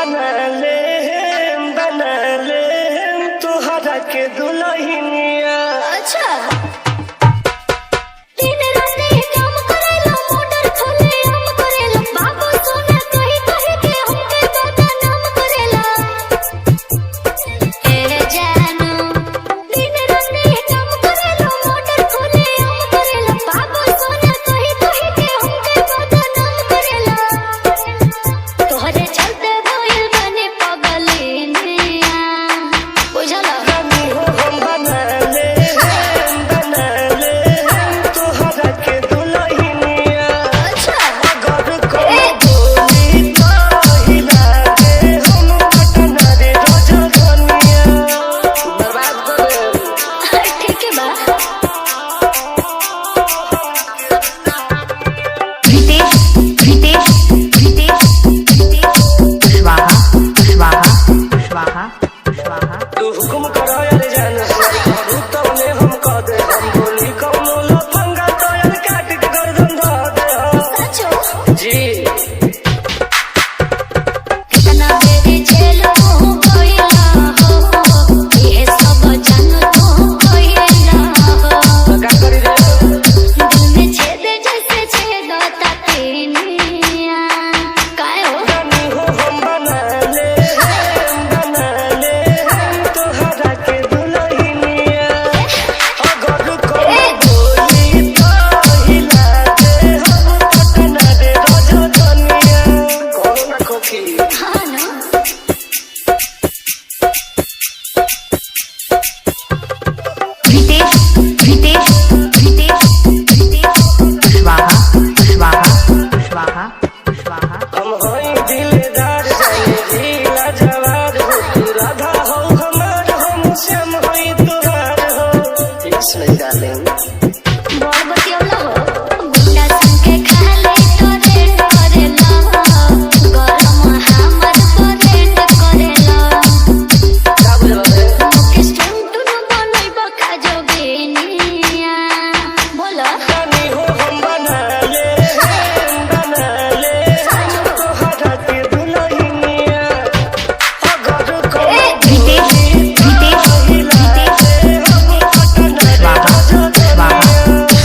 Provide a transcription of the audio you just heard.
बना ले तुहरा के दुल्हनिया। अच्छा दिन रात काम करेला मोटर खोले हम करेला बाबू सोना कही कही के हमके बदनाम करेला। ए जानू दिन रात काम करेला मोटर खोले हम करेला बाबू सोना कही कही के हमके बदनाम करेला। तोहरे चलते भइल बने पगलिनिया बुझला। रानी हो हम बना ले तुहरा के दुल्हनिया। अच्छा अगर कोनो बोली तो हिला दे हम पटना रे रजधनिया। बर्बाद कर दे। ठीक है बा। तू हुकुम करो यार जान करू तौने हम कह दे हम बोली कौनो लफंगा तो यार काट के गर्दन धो दे हो। सचो जी कितना बेरी जेल हो गइला हो ये सब जान तो गइला हो। तो का करी रे दिल में छेद जैसे छेदता तेनिया काहे हो। रानी हो हम बना ले तुहरा के दुल्हनिया। अगर कोनो बोली तो हिला दे हम पटना रे रजधनिया। कौन ना खोखी हाँ